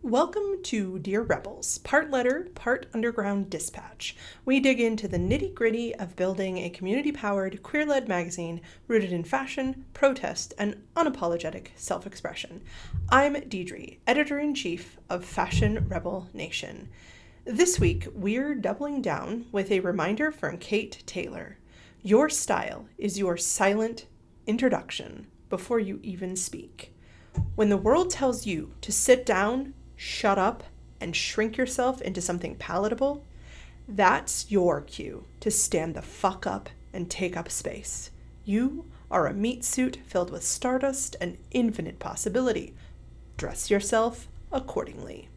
Welcome to Dear Rebels, part letter, part underground dispatch. We dig into the nitty-gritty of building a community-powered, queer-led magazine rooted in fashion, protest, and unapologetic self-expression. I'm Deidre, editor-in-chief of Fashion Rebel Nation. This week, we're doubling down with a reminder from Kate Taylor. Your style is your silent introduction before you even speak. When the world tells you to sit down, shut up, and shrink yourself into something palatable, that's your cue to stand the fuck up and take up space. You are a meat suit filled with stardust and infinite possibility. Dress yourself accordingly.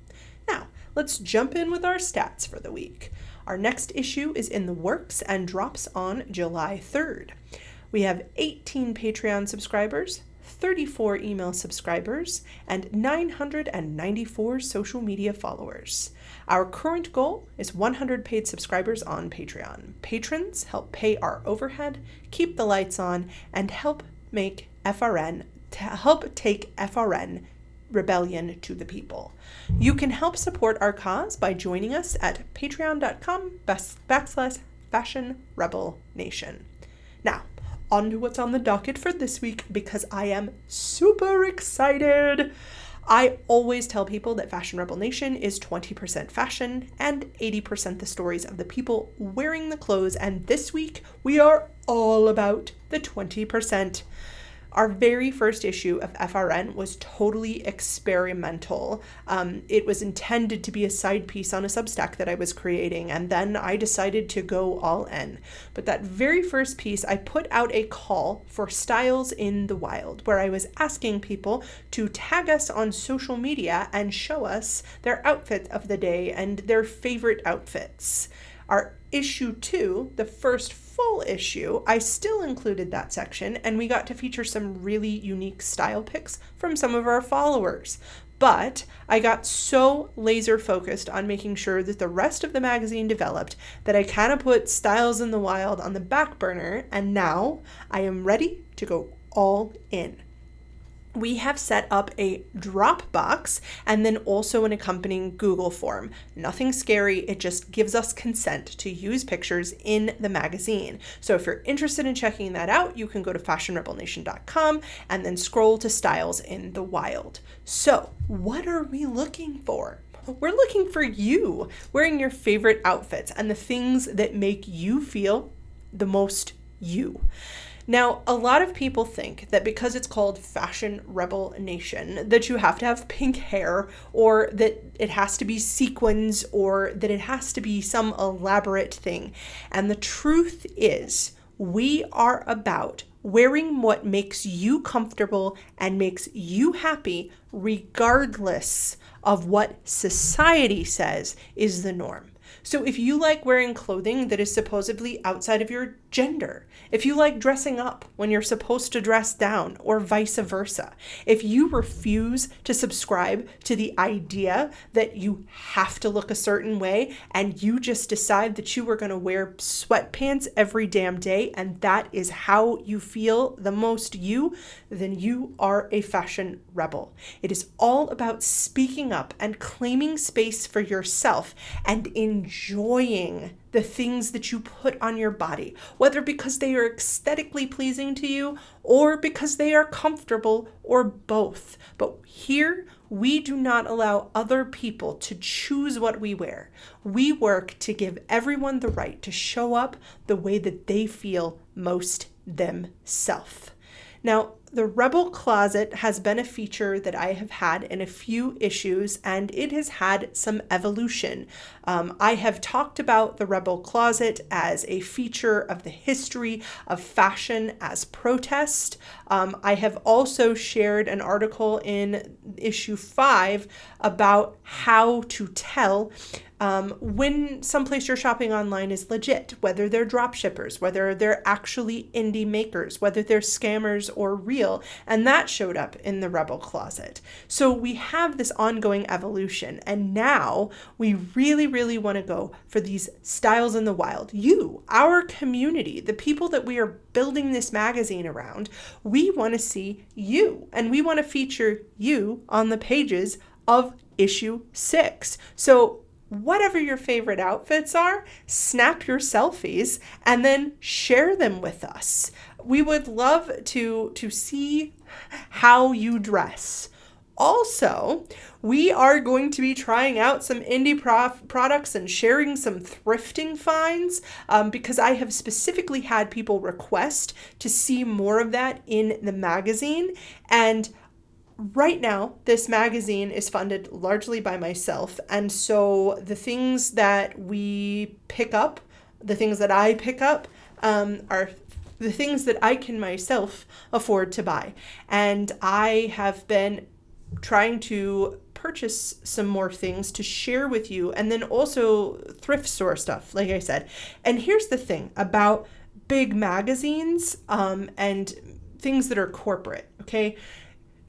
Now, let's jump in with our stats for the week. Our next issue is in the works and drops on July 3rd. We have 18 Patreon subscribers, 34 email subscribers, and 994 social media followers. Our current goal is 100 paid subscribers on Patreon. Patrons help pay our overhead, keep the lights on, and help take FRN rebellion to the people. You can help support our cause by joining us at patreon.com/Fashion Rebel Nation. Now, on to what's on the docket for this week, because I am super excited. I always tell people that Fashion Rebel Nation is 20% fashion and 80% the stories of the people wearing the clothes, and this week we are all about the 20%. Our very first issue of FRN was totally experimental. It was intended to be a side piece on a Substack that I was creating, and then I decided to go all in. But that very first piece, I put out a call for styles in the wild, where I was asking people to tag us on social media and show us their outfit of the day and their favorite outfits. Our issue 2, the first full issue, I still included that section, and we got to feature some really unique style picks from some of our followers. But I got so laser focused on making sure that the rest of the magazine developed that I kind of put styles in the wild on the back burner, and now I am ready to go all in. We have set up a Dropbox and then also an accompanying Google form. Nothing scary, it just gives us consent to use pictures in the magazine. So if you're interested in checking that out, you can go to fashionrebelnation.com and then scroll to styles in the wild. So what are we looking for? We're looking for you wearing your favorite outfits and the things that make you feel the most you. Now, a lot of people think that because it's called Fashion Rebel Nation, that you have to have pink hair, or that it has to be sequins, or that it has to be some elaborate thing. And the truth is, we are about wearing what makes you comfortable and makes you happy, regardless of what society says is the norm. So if you like wearing clothing that is supposedly outside of your gender, if you like dressing up when you're supposed to dress down, or vice versa, if you refuse to subscribe to the idea that you have to look a certain way and you just decide that you are going to wear sweatpants every damn day and that is how you feel the most you, then you are a fashion rebel. It is all about speaking up and claiming space for yourself and enjoying the things that you put on your body, whether because they are aesthetically pleasing to you or because they are comfortable, or both. But here, we do not allow other people to choose what we wear. We work to give everyone the right to show up the way that they feel most themselves. Now, the Rebel Closet has been a feature that I have had in a few issues, and it has had some evolution. I have talked about the Rebel Closet as a feature of the history of fashion as protest. I have also shared an article in issue 5 about how to tell when someplace you're shopping online is legit, whether they're drop shippers, whether they're actually indie makers, whether they're scammers or real, and that showed up in the Rebel Closet. So we have this ongoing evolution, and now we really want to go for these styles in the wild. You, our community, the people that we are building this magazine around, we want to see you, and we want to feature you on the pages of issue 6. So whatever your favorite outfits are, snap your selfies and then share them with us. We would love to see how you dress. Also, we are going to be trying out some indie products and sharing some thrifting finds because I have specifically had people request to see more of that in the magazine. And right now, this magazine is funded largely by myself. And so the things that we pick up, the things that I pick up, are the things that I can myself afford to buy. And I have been trying to purchase some more things to share with you, and then also thrift store stuff, like I said. And here's the thing about big magazines and things that are corporate, okay?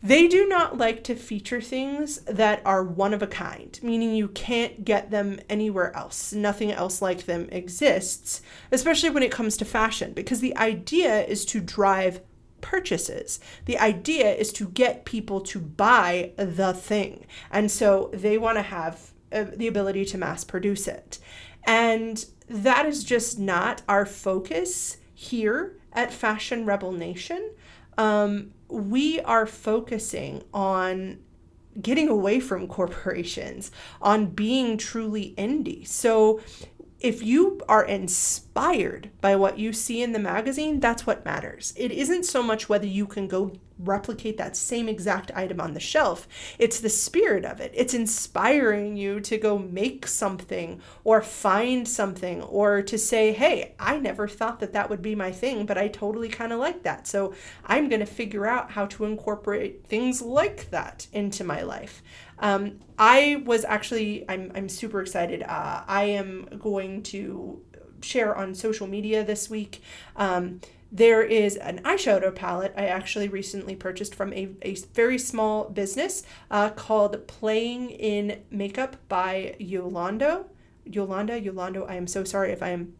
They do not like to feature things that are one of a kind, meaning you can't get them anywhere else. Nothing else like them exists, especially when it comes to fashion, because the idea is to drive purchases. The idea is to get people to buy the thing. And so they want to have the ability to mass produce it. And that is just not our focus here at Fashion Rebel Nation. We are focusing on getting away from corporations, on being truly indie. So if you are inspired by what you see in the magazine, that's what matters. It isn't so much whether you can go replicate that same exact item on the shelf. It's the spirit of it. It's inspiring you to go make something or find something or to say, hey, I never thought that that would be my thing, but I totally kind of like that. So I'm going to figure out how to incorporate things like that into my life. I'm super excited. I am going to share on social media this week. There is an eyeshadow palette I actually recently purchased from a very small business called Playing in Makeup by Yolanda. I am so sorry if I am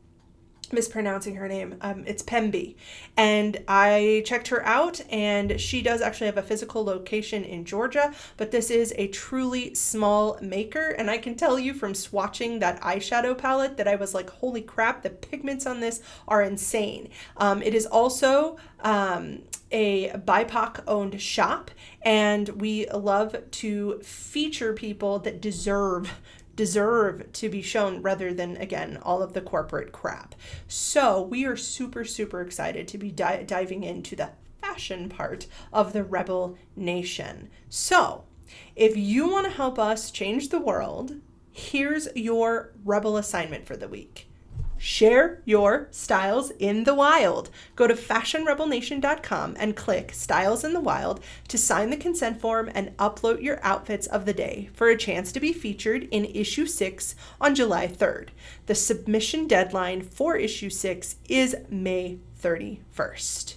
mispronouncing her name. It's Pemby. And I checked her out, and she does actually have a physical location in Georgia, but this is a truly small maker. And I can tell you from swatching that eyeshadow palette that I was like, holy crap, the pigments on this are insane. It is also a BIPOC owned shop, and we love to feature people that deserve to be shown rather than, again, all of the corporate crap. So we are super, super excited to be diving into the fashion part of the Rebel Nation. So if you want to help us change the world, here's your Rebel assignment for the week. Share your styles in the wild. Go to fashionrebelnation.com and click Styles in the Wild to sign the consent form and upload your outfits of the day for a chance to be featured in issue 6 on July 3rd. The submission deadline for issue 6 is May 31st.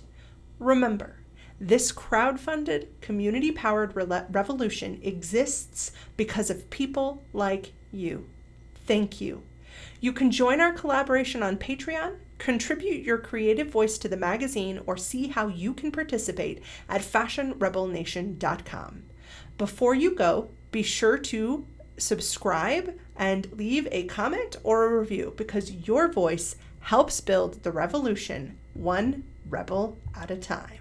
Remember, this crowdfunded, community-powered revolution exists because of people like you. Thank you. You can join our collaboration on Patreon, contribute your creative voice to the magazine, or see how you can participate at fashionrebelnation.com. Before you go, be sure to subscribe and leave a comment or a review because your voice helps build the revolution one rebel at a time.